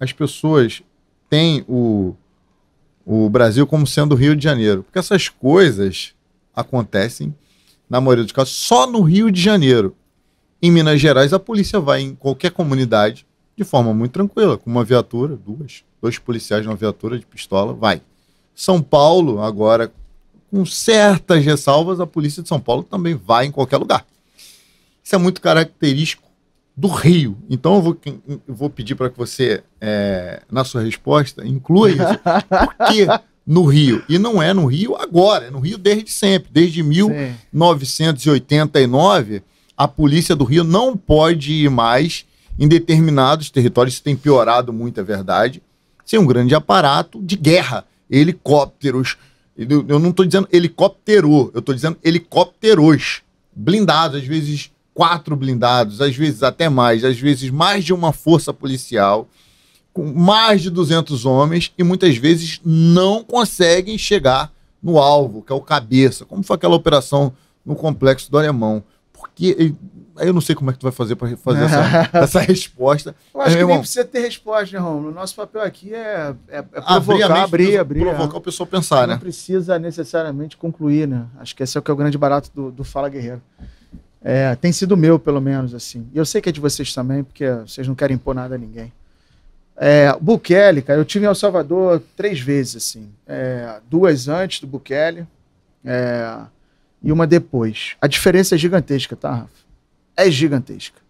as pessoas têm o Brasil como sendo o Rio de Janeiro. Porque essas coisas acontecem, na maioria dos casos, só no Rio de Janeiro. Em Minas Gerais, a polícia vai em qualquer comunidade de forma muito tranquila, com uma viatura, dois policiais numa viatura de pistola, vai. São Paulo, agora, com certas ressalvas, a polícia de São Paulo também vai em qualquer lugar. Isso é muito característico do Rio. Então eu vou pedir para que você, na sua resposta, inclua isso. Por que no Rio? E não é no Rio agora, é no Rio desde sempre. Desde 1989, a polícia do Rio não pode ir mais em determinados territórios. Isso tem piorado muito, é verdade. Sem um grande aparato de guerra. Helicópteros. Eu não estou dizendo helicóptero, eu estou dizendo helicópteros. Blindados, às vezes 4 blindados, às vezes até mais, às vezes mais de uma força policial, com mais de 200 homens, e muitas vezes não conseguem chegar no alvo, que é o cabeça, como foi aquela operação no Complexo do Alemão. Porque aí eu não sei como é que tu vai fazer para fazer essa resposta. Eu acho que nem precisa ter resposta, né, Romulo? O nosso papel aqui é provocar, abrir. Provocar o pessoal a pensar, né? Não precisa necessariamente concluir, né? Acho que esse é o grande barato do Fala Guerreiro. Tem sido meu, pelo menos, assim. E eu sei que é de vocês também, porque vocês não querem impor nada a ninguém. Bukele, cara, eu tive em El Salvador 3 vezes, assim. 2 antes do Bukele e uma depois. A diferença é gigantesca, tá, Rafa? É gigantesca.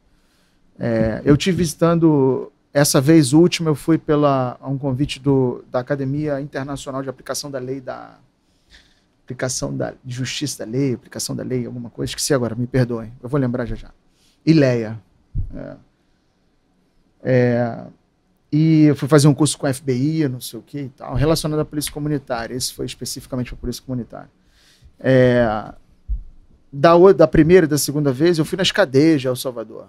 Eu tive visitando, essa vez última, eu fui a um convite da Academia Internacional de Aplicação da Lei aplicação da Justiça da Lei, aplicação da lei, alguma coisa, esqueci agora, me perdoem, eu vou lembrar já. ILEA. E eu fui fazer um curso com a FBI, não sei o que e tal, relacionado à polícia comunitária. Esse foi especificamente para a polícia comunitária. Da primeira e da segunda vez, eu fui nas cadeias de El Salvador.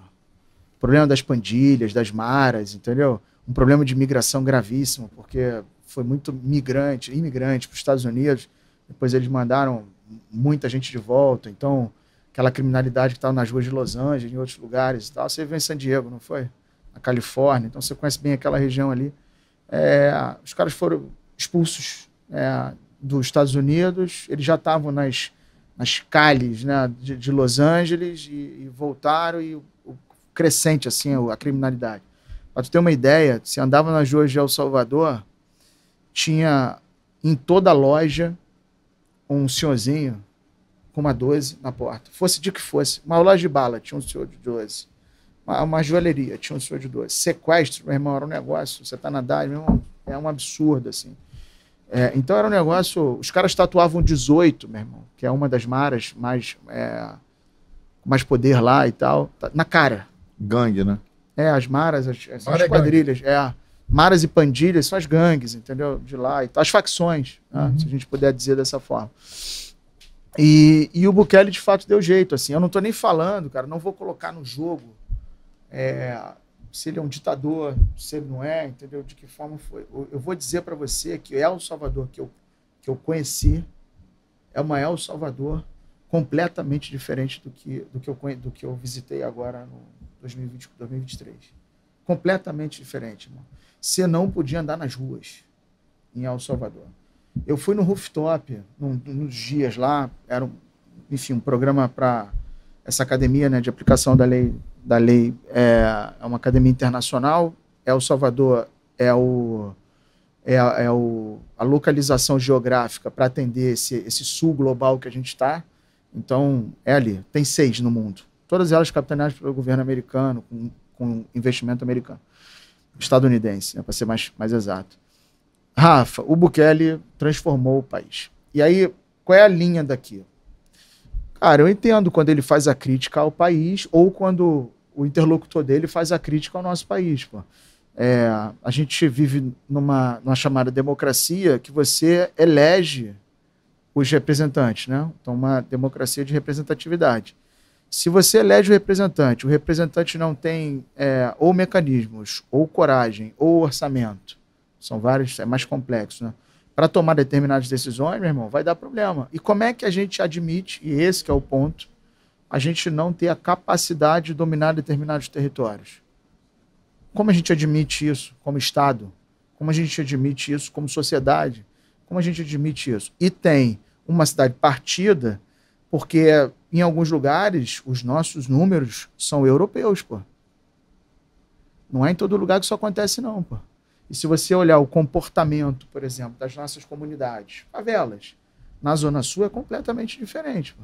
Problema das pandilhas, das maras, entendeu? Um problema de migração gravíssimo, porque foi muito imigrante para os Estados Unidos. Depois eles mandaram muita gente de volta. Então, aquela criminalidade que estava nas ruas de Los Angeles, em outros lugares e tal. Você veio em San Diego, não foi? Na Califórnia. Então, você conhece bem aquela região ali. Os caras foram expulsos dos Estados Unidos. Eles já estavam nas calles, né, de Los Angeles e voltaram. E o crescente, assim, a criminalidade. Para tu ter uma ideia, você andava nas ruas de El Salvador, tinha em toda a loja um senhorzinho com uma 12 na porta. Fosse de que fosse. Uma loja de bala, tinha um senhor de 12. Uma joalheria, tinha um senhor de 12. Sequestro, meu irmão, era um negócio. Você tá na idade, meu irmão, é um absurdo, assim. Então era um negócio... Os caras tatuavam 18, meu irmão, que é uma das maras com mais poder lá e tal. Na cara. Gangue, né? As maras, as quadrilhas. Maras e pandilhas são as gangues, entendeu? De lá e tal. As facções, né? Se a gente puder dizer dessa forma. E o Bukele, de fato, deu jeito, assim. Eu não estou nem falando, cara, não vou colocar no jogo se ele é um ditador, se ele não é, entendeu? De que forma foi. Eu vou dizer para você que El Salvador que eu conheci é uma El Salvador completamente diferente do que eu visitei agora no 2023. Completamente diferente, irmão. Você não podia andar nas ruas em El Salvador. Eu fui no rooftop, nos dias lá, era um programa para essa academia, né, de aplicação da lei. É uma academia internacional. El Salvador a localização geográfica para atender esse sul global que a gente está. Então, ali. Tem 6 no mundo. Todas elas capitaneadas pelo governo americano, com investimento americano. Estadunidense, né, para ser mais exato. Rafa, o Bukele transformou o país. E aí, qual é a linha daqui? Cara, eu entendo quando ele faz a crítica ao país ou quando o interlocutor dele faz a crítica ao nosso país. Pô. A gente vive numa chamada democracia que você elege os representantes, né? Então, uma democracia de representatividade. Se você elege o representante não tem ou mecanismos, ou coragem, ou orçamento, são vários, é mais complexo, né? Para tomar determinadas decisões, meu irmão, vai dar problema. E como é que a gente admite, e esse que é o ponto, a gente não ter a capacidade de dominar determinados territórios? Como a gente admite isso como Estado? Como a gente admite isso como sociedade? Como a gente admite isso? E tem uma cidade partida, porque em alguns lugares os nossos números são europeus, pô. Não é em todo lugar que isso acontece, não, pô. E se você olhar o comportamento, por exemplo, das nossas comunidades, favelas, na Zona Sul é completamente diferente, pô.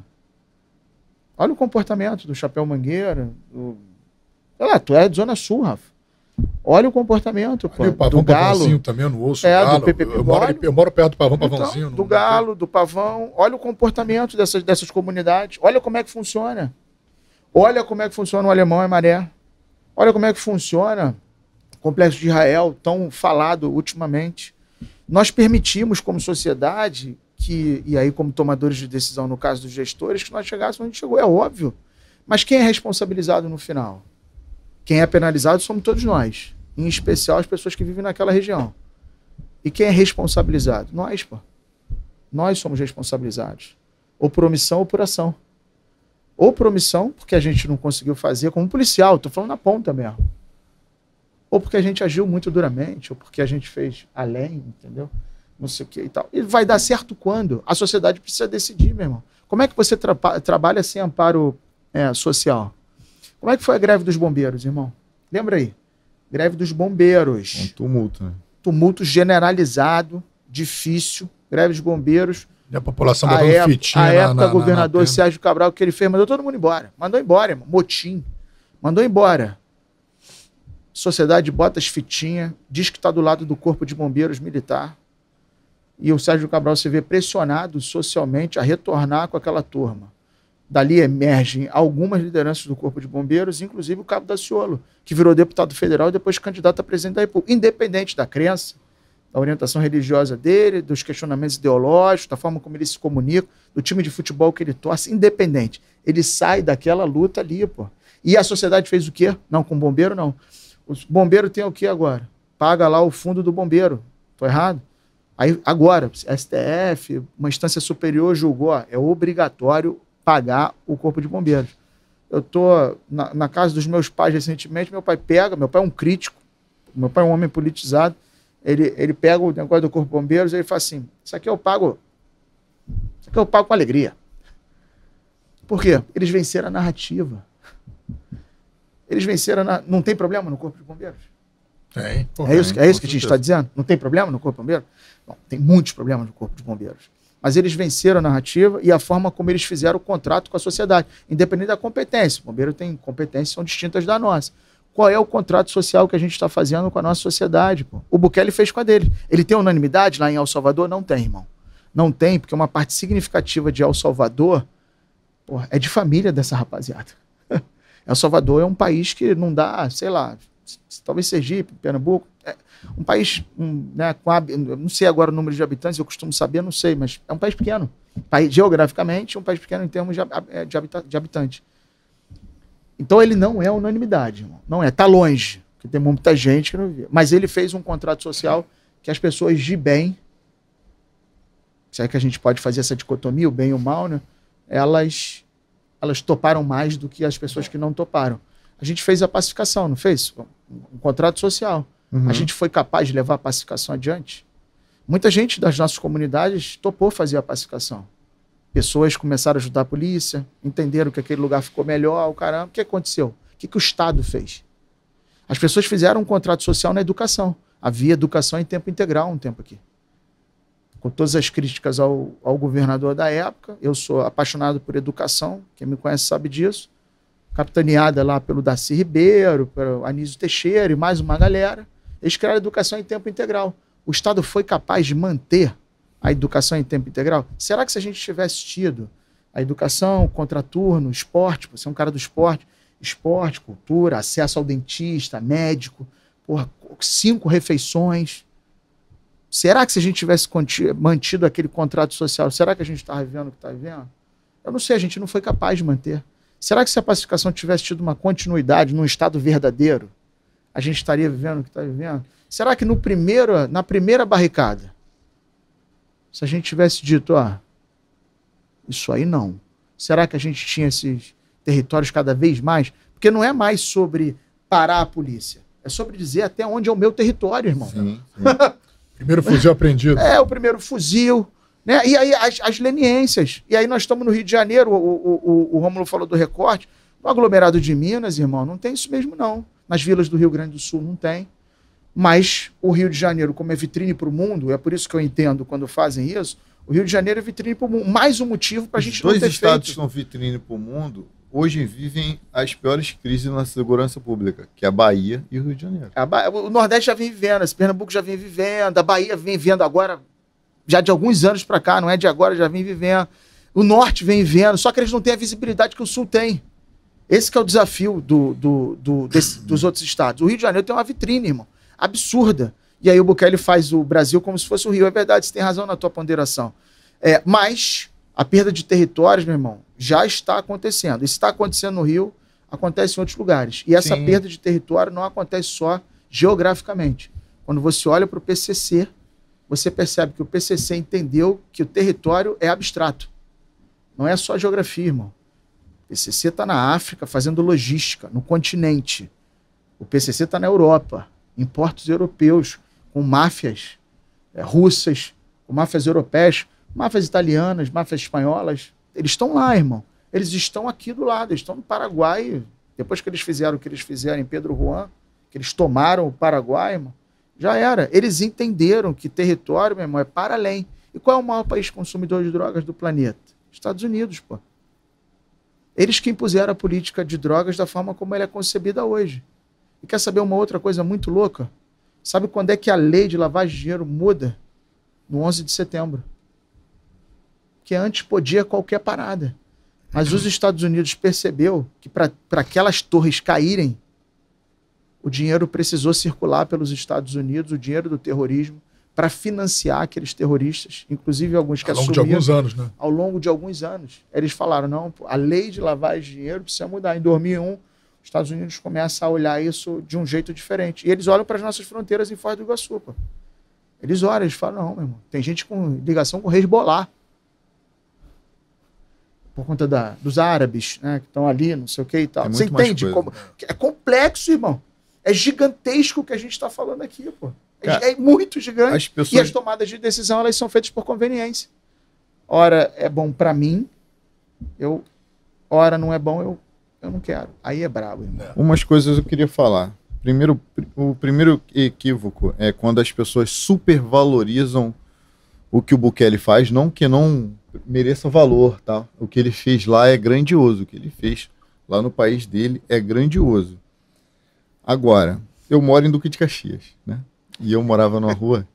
Olha o comportamento do Chapéu Mangueira, Olha lá, tu é de Zona Sul, Rafa. Olha o comportamento, pô, Ali, o Pavão, do Galo. Pavãozinho também, eu não ouço É, o Galo. do PPP. Eu moro perto do Pavão, Então, Pavãozinho. do Galo, do Pavão. Olha o comportamento dessas comunidades. Olha como é que funciona. Olha como é que funciona o Alemão e Maré. Olha como é que funciona o Complexo de Israel, tão falado ultimamente. Nós permitimos, como sociedade, e aí como tomadores de decisão, no caso dos gestores, que nós chegássemos onde chegou. É óbvio. Mas quem é responsabilizado no final? Quem é penalizado somos todos nós. Em especial as pessoas que vivem naquela região. E quem é responsabilizado? Nós, pô. Nós somos responsabilizados. Ou por omissão ou por ação. Ou por omissão, porque a gente não conseguiu fazer como policial, estou falando na ponta mesmo. Ou porque a gente agiu muito duramente, ou porque a gente fez além, entendeu? Não sei o que e tal. E vai dar certo quando? A sociedade precisa decidir, meu irmão. Como é que você trabalha sem amparo social? Como é que foi a greve dos bombeiros, irmão? Lembra aí? Greve dos bombeiros. Um tumulto, né? Tumulto generalizado, difícil. Greve dos bombeiros. E a população botando fitinha na época, governador na Sérgio Cabral, o que ele fez? Mandou todo mundo embora. Mandou embora, irmão. Motim. Mandou embora. Sociedade bota as fitinhas, diz que está do lado do Corpo de Bombeiros Militar. E o Sérgio Cabral se vê pressionado socialmente a retornar com aquela turma. Dali emergem algumas lideranças do Corpo de Bombeiros, inclusive o Cabo Daciolo, que virou deputado federal e depois candidato a presidente da República, independente da crença, da orientação religiosa dele, dos questionamentos ideológicos, da forma como ele se comunica, do time de futebol que ele torce, independente. Ele sai daquela luta ali, pô. E a sociedade fez o quê? Não, com bombeiro não. O bombeiro tem o quê agora? Paga lá o fundo do bombeiro. Tô errado? Aí, agora, STF, uma instância superior julgou, é obrigatório pagar o Corpo de Bombeiros. Eu tô na casa dos meus pais recentemente, meu pai é um crítico, meu pai é um homem politizado, ele pega o negócio do Corpo de Bombeiros e ele fala assim, isso aqui eu pago com alegria. Por quê? Eles venceram a narrativa. Eles venceram não tem problema no Corpo de Bombeiros? Tem. É isso que a gente está dizendo? Não tem problema no Corpo de Bombeiros? Não, tem muitos problemas no Corpo de Bombeiros. Mas eles venceram a narrativa e a forma como eles fizeram o contrato com a sociedade, independente da competência. O bombeiro tem competências que são distintas da nossa. Qual é o contrato social que a gente está fazendo com a nossa sociedade? Pô? O Bukele fez com a dele. Ele tem unanimidade lá em El Salvador? Não tem, irmão. Não tem, porque uma parte significativa de El Salvador é de família dessa rapaziada. El Salvador é um país que não dá, sei lá, talvez Sergipe, Pernambuco, um país, né, não sei agora o número de habitantes, eu costumo saber, não sei, mas é um país pequeno. Geograficamente, um país pequeno em termos de habitantes. Então ele não é unanimidade, irmão. Não é, tá longe, porque tem muita gente que não vê. Mas ele fez um contrato social que as pessoas de bem, será que a gente pode fazer essa dicotomia, o bem e o mal, né? Elas toparam mais do que as pessoas que não toparam. A gente fez a pacificação, não fez? Um contrato social. Uhum. A gente foi capaz de levar a pacificação adiante? Muita gente das nossas comunidades topou fazer a pacificação. Pessoas começaram a ajudar a polícia, entenderam que aquele lugar ficou melhor, caramba. O que aconteceu? O que o Estado fez? As pessoas fizeram um contrato social na educação. Havia educação em tempo integral um tempo aqui. Com todas as críticas ao governador da época, eu sou apaixonado por educação, quem me conhece sabe disso, capitaneada lá pelo Darcy Ribeiro, pelo Anísio Teixeira e mais uma galera. Eles criaram a educação em tempo integral. O Estado foi capaz de manter a educação em tempo integral? Será que se a gente tivesse tido a educação, contraturno, esporte, você é um cara do esporte, cultura, acesso ao dentista, médico, 5 refeições, será que se a gente tivesse mantido aquele contrato social, será que a gente está vivendo o que está vivendo? Eu não sei, a gente não foi capaz de manter. Será que se a pacificação tivesse tido uma continuidade num estado verdadeiro, a gente estaria vivendo o que está vivendo? Será que na primeira barricada, se a gente tivesse dito, isso aí não, será que a gente tinha esses territórios cada vez mais? Porque não é mais sobre parar a polícia, É sobre dizer até onde é o meu território, irmão. Sim, sim. Primeiro fuzil apreendido. É, o primeiro fuzil, né? E aí as leniências. E aí nós estamos no Rio de Janeiro, o Rômulo falou do recorte, no aglomerado de Minas, irmão, não tem isso mesmo não. Nas vilas do Rio Grande do Sul não tem. Mas o Rio de Janeiro, como é vitrine para o mundo, é por isso que eu entendo quando fazem isso, o Rio de Janeiro é vitrine para o mundo. Mais um motivo para a gente não ter feito. Os dois estados que são vitrine para o mundo, hoje vivem as piores crises na segurança pública, que é a Bahia e o Rio de Janeiro. O Nordeste já vem vivendo, esse Pernambuco já vem vivendo, a Bahia vem vivendo agora, já de alguns anos para cá, não é de agora, já vem vivendo. O Norte vem vivendo, só que eles não têm a visibilidade que o Sul tem. Esse que é o desafio dos outros estados. O Rio de Janeiro tem uma vitrine, irmão, absurda. E aí o Bukele faz o Brasil como se fosse o Rio. É verdade, você tem razão na tua ponderação. Mas a perda de territórios, meu irmão, já está acontecendo. Isso está acontecendo no Rio, acontece em outros lugares. E essa perda de território não acontece só geograficamente. Quando você olha para o PCC, você percebe que o PCC entendeu que o território é abstrato. Não é só geografia, irmão. O PCC está na África fazendo logística, no continente. O PCC está na Europa, em portos europeus, com máfias russas, com máfias europeias, máfias italianas, máfias espanholas. Eles estão lá, irmão. Eles estão aqui do lado, eles estão no Paraguai. Depois que eles fizeram o que eles fizeram em Pedro Juan, que eles tomaram o Paraguai, irmão, já era. Eles entenderam que território, meu irmão, é para além. E qual é o maior país consumidor de drogas do planeta? Estados Unidos, pô. Eles que impuseram a política de drogas da forma como ela é concebida hoje. E quer saber uma outra coisa muito louca? Sabe quando é que a lei de lavagem de dinheiro muda? No 11 de setembro. Que antes podia qualquer parada. Mas os Estados Unidos percebeu que para aquelas torres caírem, o dinheiro precisou circular pelos Estados Unidos, o dinheiro do terrorismo, para financiar aqueles terroristas, inclusive alguns que assumiram... Ao longo de alguns anos, né? Ao longo de alguns anos. Eles falaram, não, a lei de lavagem de dinheiro precisa mudar. Em 2001, os Estados Unidos começam a olhar isso de um jeito diferente. E eles olham para as nossas fronteiras em Foz do Iguaçu, pô. Eles olham, eles falam, não, meu irmão, tem gente com ligação com o Hezbollah. Por conta dos árabes, né, que estão ali, não sei o que e tal. Você entende? Como... É complexo, irmão. É gigantesco o que a gente está falando aqui, pô. É muito gigante. E as tomadas de decisão, elas são feitas por conveniência. Ora é bom para mim, ora não é bom, eu não quero. Aí é brabo, irmão. Umas coisas eu queria falar. O primeiro equívoco é quando as pessoas supervalorizam o que o Bukele faz, não que não mereça valor, tá? O que ele fez lá é grandioso. O que ele fez lá no país dele é grandioso. Agora, eu moro em Duque de Caxias, né? E eu morava numa rua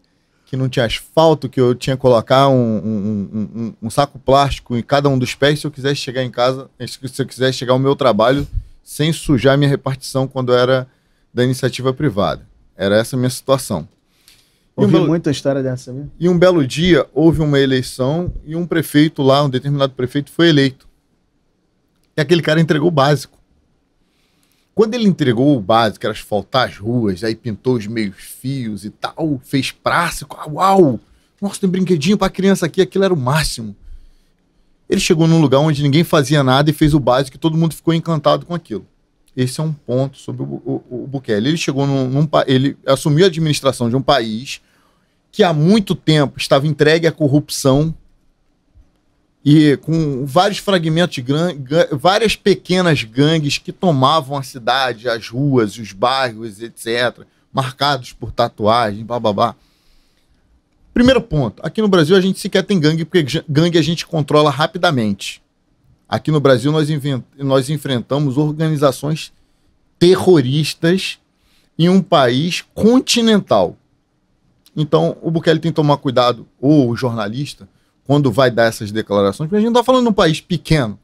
que não tinha asfalto, que eu tinha que colocar um saco plástico em cada um dos pés se eu quisesse chegar em casa, se eu quisesse chegar ao meu trabalho sem sujar minha repartição quando era da iniciativa privada. Era essa a minha situação. Ouvi muita história dessa, viu? E um belo dia houve uma eleição e um prefeito lá, um determinado prefeito, foi eleito. E aquele cara entregou o básico. Quando ele entregou o básico, era asfaltar as ruas, aí pintou os meios fios e tal, fez praça, uau! Nossa, tem brinquedinho pra criança aqui, aquilo era o máximo. Ele chegou num lugar onde ninguém fazia nada e fez o básico e todo mundo ficou encantado com aquilo. Esse é um ponto sobre o Bukele. Ele chegou ele assumiu a administração de um país que há muito tempo estava entregue à corrupção e com vários fragmentos de várias pequenas gangues que tomavam a cidade, as ruas, os bairros, etc., marcados por tatuagem, blá. Primeiro ponto, aqui no Brasil a gente sequer tem gangue, porque gangue a gente controla rapidamente. Aqui no Brasil nós enfrentamos organizações terroristas em um país continental. Então o Bukele tem que tomar cuidado, ou o jornalista, quando vai dar essas declarações, porque a gente não está falando de um país pequeno.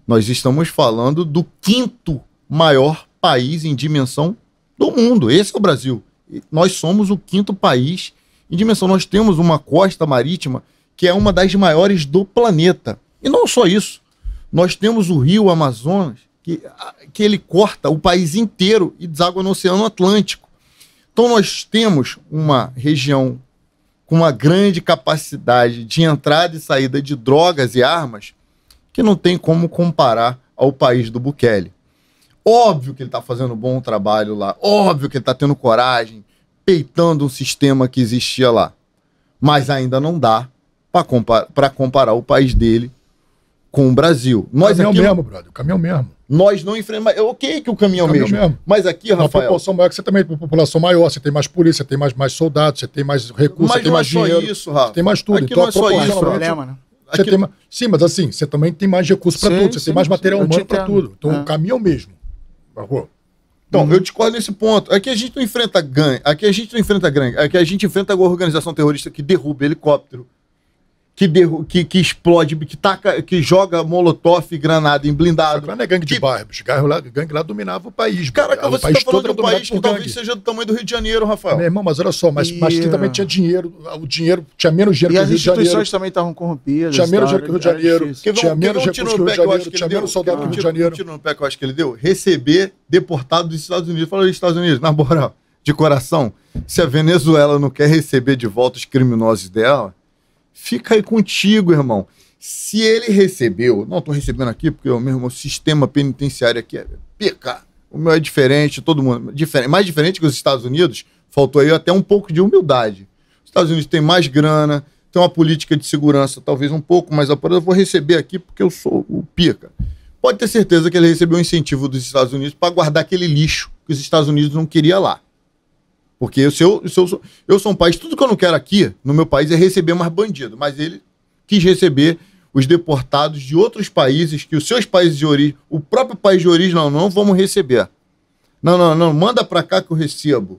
Nós estamos falando do 5º maior país em dimensão do mundo. Esse é o Brasil. Nós somos o 5º país em dimensão. Nós temos uma costa marítima que é uma das maiores do planeta. E não só isso. Nós temos o rio Amazonas, que ele corta o país inteiro e deságua no Oceano Atlântico. Então nós temos uma região com uma grande capacidade de entrada e saída de drogas e armas que não tem como comparar ao país do Bukele. Óbvio que ele tá fazendo um bom trabalho lá. Óbvio que ele tá tendo coragem, peitando um sistema que existia lá. Mas ainda não dá para comparar o país dele com o Brasil. O caminhão mesmo, brother. O caminhão mesmo. Nós não enfrentamos... Ok que o caminhão mesmo. Mas aqui, Rafael... Uma proporção maior que você também tem população maior, você tem mais polícia, você tem mais soldados, você tem mais recursos, você tem mais dinheiro. Mas não é só isso, Rafa. Você tem mais tudo. Aqui então, não é só isso. É problema, né? Você tem sim, mas assim, você também tem mais recursos para tudo, você tem mais material humano para tudo. Então, o caminhão mesmo. Então, eu discordo nesse ponto. Aqui a gente não enfrenta gangue, aqui a gente enfrenta a organização terrorista que derruba helicóptero, que explode, que joga molotov e granada em blindado. Lá não é gangue de bairro, bicho. Gangue lá dominava o país. Caraca, você tá falando de um país que talvez seja do tamanho do Rio de Janeiro, Rafael. Meu irmão, mas olha só, mas também tinha dinheiro, tinha menos dinheiro que o Rio de Janeiro. E as instituições também estavam corrompidas. Tinha menos dinheiro que o Rio de Janeiro, tinha menos recursos que o Rio de Janeiro, tinha menos soldado que o Rio de Janeiro. O tiro no pé que eu acho que ele deu, receber deportado dos Estados Unidos. Fala aí, Estados Unidos, na moral, de coração, se a Venezuela não quer receber de volta os criminosos dela, fica aí contigo, irmão. Se ele recebeu... Não, tô recebendo aqui porque o meu sistema penitenciário aqui é pica. O meu é diferente, todo mundo... mais diferente que os Estados Unidos, faltou aí até um pouco de humildade. Os Estados Unidos têm mais grana, tem uma política de segurança talvez um pouco mais apurada. Eu vou receber aqui porque eu sou o pica. Pode ter certeza que ele recebeu um incentivo dos Estados Unidos para guardar aquele lixo que os Estados Unidos não queria lá. Porque eu sou um país, tudo que eu não quero aqui, no meu país, é receber mais bandido. Mas ele quis receber os deportados de outros países, que os seus países de origem, o próprio país de origem, não vamos receber. Não, manda pra cá que eu recebo.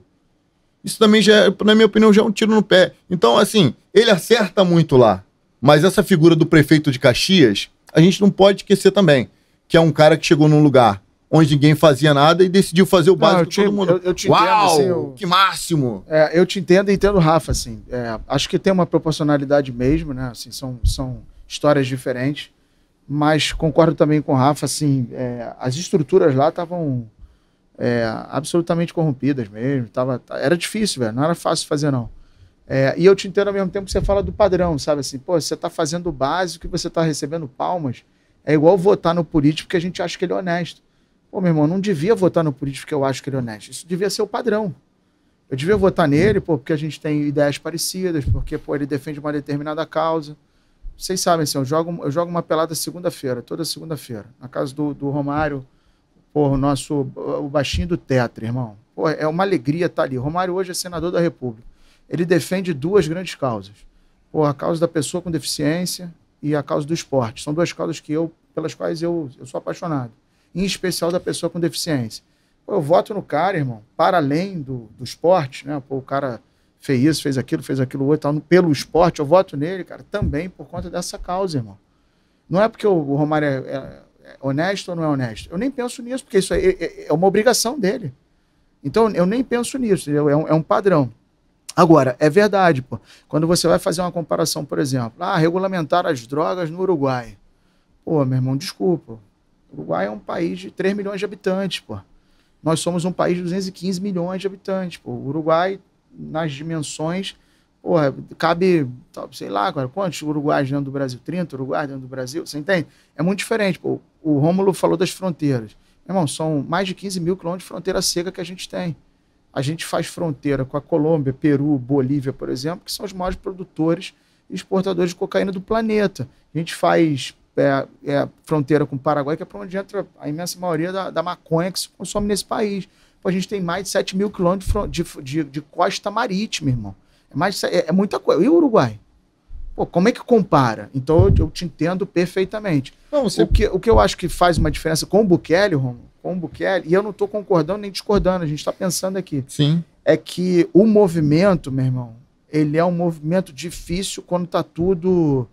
Isso também, na minha opinião, já é um tiro no pé. Então, assim, ele acerta muito lá. Mas essa figura do prefeito de Caxias, a gente não pode esquecer também, que é um cara que chegou num lugar onde ninguém fazia nada e decidiu fazer o básico de todo mundo. Eu te entendo, assim, que máximo! Eu te entendo e entendo o Rafa, assim. Acho que tem uma proporcionalidade mesmo, né? Assim, são histórias diferentes, mas concordo também com o Rafa, assim, as estruturas lá estavam absolutamente corrompidas mesmo. Era difícil, velho, não era fácil fazer, não. E eu te entendo ao mesmo tempo que você fala do padrão, sabe? Assim, pô, você tá fazendo o básico e você tá recebendo palmas. É igual votar no político que a gente acha que ele é honesto. Pô, meu irmão, não devia votar no político que eu acho que ele é honesto. Isso devia ser o padrão. Eu devia votar nele, pô, porque a gente tem ideias parecidas, porque, pô, ele defende uma determinada causa. Vocês sabem, assim, eu jogo uma pelada segunda-feira, toda segunda-feira, na casa do Romário, pô, o baixinho do Tetra, irmão. Pô, é uma alegria estar ali. O Romário hoje é senador da República. Ele defende duas grandes causas. Pô, a causa da pessoa com deficiência e a causa do esporte. São duas causas pelas quais eu sou apaixonado. Em especial da pessoa com deficiência. Pô, eu voto no cara, irmão, para além do esporte, né? Pô, o cara fez isso, fez aquilo outro, tal, pelo esporte, eu voto nele, cara, também por conta dessa causa, irmão. Não é porque o Romário é honesto ou não é honesto. Eu nem penso nisso, porque isso é uma obrigação dele. Então, eu nem penso nisso, é um padrão. Agora, é verdade, pô. Quando você vai fazer uma comparação, por exemplo, regulamentar as drogas no Uruguai. Pô, meu irmão, desculpa. O Uruguai é um país de 3 milhões de habitantes, pô. Nós somos um país de 215 milhões de habitantes, pô. O Uruguai, nas dimensões, porra, cabe, sei lá, cara, quantos uruguaios dentro do Brasil? 30 uruguaios dentro do Brasil? Você entende? É muito diferente, pô. O Rômulo falou das fronteiras. Meu irmão, são mais de 15 mil quilômetros de fronteira seca que a gente tem. A gente faz fronteira com a Colômbia, Peru, Bolívia, por exemplo, que são os maiores produtores e exportadores de cocaína do planeta. A gente faz fronteira com o Paraguai, que é para onde entra a imensa maioria da maconha que se consome nesse país. Pô, a gente tem mais de 7 mil quilômetros de costa marítima, irmão. É muita coisa. E o Uruguai? Pô, como é que compara? Então eu te entendo perfeitamente. Não, o que eu acho que faz uma diferença com o Bukele, Romulo, e eu não estou concordando nem discordando, a gente está pensando aqui. Sim. É que o movimento, meu irmão, ele é um movimento difícil quando tá tudo...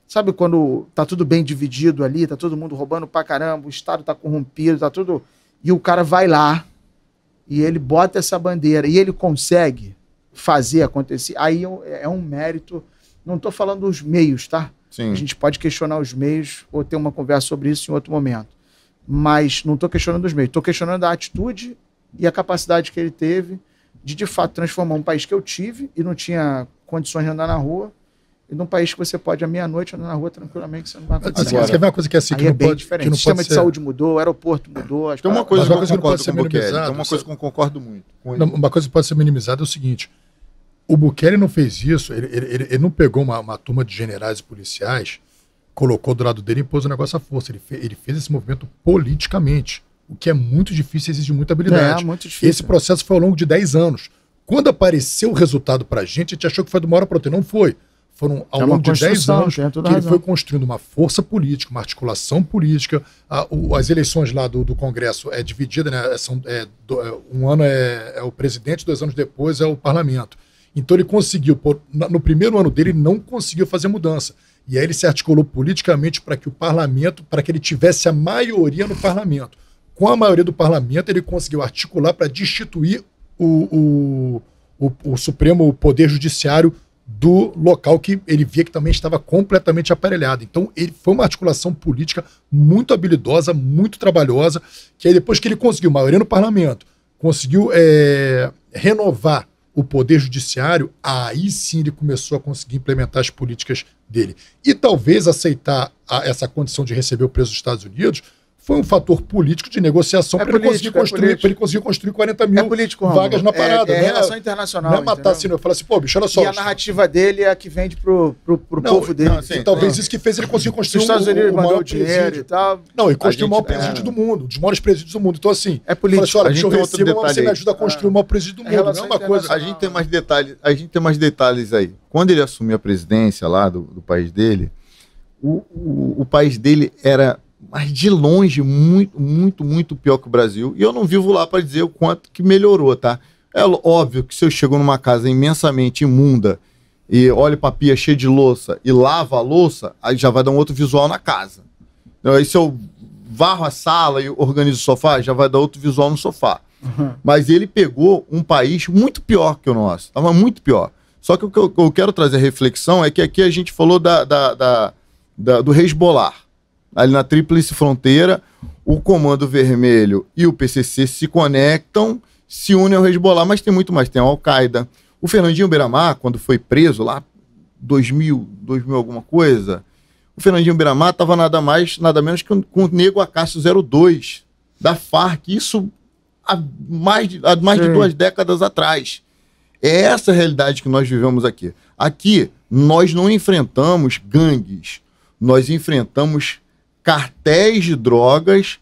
Sabe quando tá tudo bem dividido ali, tá todo mundo roubando pra caramba, o Estado tá corrompido, tá tudo... E o cara vai lá e ele bota essa bandeira e ele consegue fazer acontecer. Aí é um mérito... Não tô falando dos meios, tá? Sim. A gente pode questionar os meios ou ter uma conversa sobre isso em outro momento. Mas não tô questionando os meios. Tô questionando a atitude e a capacidade que ele teve de fato, transformar um país que eu tive e não tinha condições de andar na rua e num país que você pode à meia-noite andar na rua tranquilamente, você não vai acontecer. Assim, quer ver uma coisa que é assim, que não pode, diferente. O sistema de saúde mudou, o aeroporto mudou. Tem uma coisa que não pode ser minimizada. Tem uma coisa que eu concordo muito. Uma coisa que pode ser minimizada é o seguinte: o Bukele não fez isso, ele não pegou uma turma de generais e policiais, colocou do lado dele e impôs o negócio à força. Ele fez esse movimento politicamente, o que é muito difícil e exige muita habilidade. Muito difícil. Esse processo foi ao longo de 10 anos. Quando apareceu o resultado pra gente, a gente achou que foi de uma hora para outra. Não foi. Foram ao longo de 10 anos que ele foi construindo uma força política, uma articulação política. As eleições lá do Congresso é dividida, né? Um ano é o presidente, 2 anos depois é o parlamento. Então ele conseguiu, no primeiro ano dele, ele não conseguiu fazer mudança. E aí ele se articulou politicamente para que o parlamento, para que ele tivesse a maioria no parlamento. Com a maioria do parlamento, ele conseguiu articular para destituir o Supremo Poder Judiciário do local que ele via que também estava completamente aparelhado. Então, foi uma articulação política muito habilidosa, muito trabalhosa, que aí depois que ele conseguiu maioria no parlamento, conseguiu renovar o Poder Judiciário, aí sim ele começou a conseguir implementar as políticas dele. E talvez aceitar essa condição de receber o preço dos Estados Unidos foi um fator político de negociação para ele conseguir construir 40 mil vagas na parada. É relação internacional. Não é matar assim, eu falo assim, pô, bicho, olha só. E a narrativa dele é a que vende pro povo dele. Não, assim, talvez isso que fez ele conseguir construir os Estados Unidos mandou o dinheiro e tal. Não, e construiu o maior presídio do mundo, um dos maiores presídios do mundo. Então, assim, é político. Olha, deixa eu receber, você me ajuda a construir o maior presídio do mundo. Não é uma coisa. A gente tem mais detalhes aí. Quando ele assumiu a presidência lá do país dele, o país dele era, mas de longe, muito, muito, muito pior que o Brasil. E eu não vivo lá para dizer o quanto que melhorou, tá? É óbvio que se eu chego numa casa imensamente imunda e olho pra pia cheia de louça e lavo a louça, aí já vai dar um outro visual na casa. Aí se eu varro a sala e organizo o sofá, já vai dar outro visual no sofá. Mas ele pegou um país muito pior que o nosso. Tava muito pior. Só que o que eu quero trazer a reflexão é que aqui a gente falou do Hezbollah. Ali na Tríplice Fronteira, o Comando Vermelho e o PCC se conectam, se unem ao Hezbollah, mas tem muito mais, tem a Al-Qaeda. O Fernandinho Beiramar, quando foi preso lá, 2000 alguma coisa, o Fernandinho Beiramar estava nada menos que com o Nego Acácio 02 da Farc, isso há mais de 2 décadas atrás. É essa a realidade que nós vivemos aqui. Aqui, nós não enfrentamos gangues, nós enfrentamos cartéis de drogas,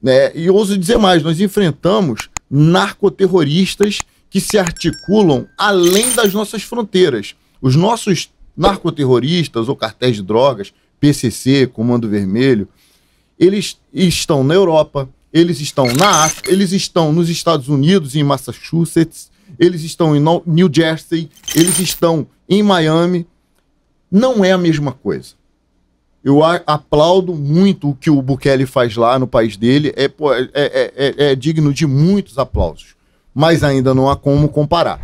né? E ouso dizer mais, nós enfrentamos narcoterroristas que se articulam além das nossas fronteiras. Os nossos narcoterroristas ou cartéis de drogas, PCC, Comando Vermelho, eles estão na Europa, eles estão na África, eles estão nos Estados Unidos, em Massachusetts, eles estão em New Jersey, eles estão em Miami. Não é a mesma coisa. Eu aplaudo muito o que o Bukele faz lá no país dele, é digno de muitos aplausos, mas ainda não há como comparar.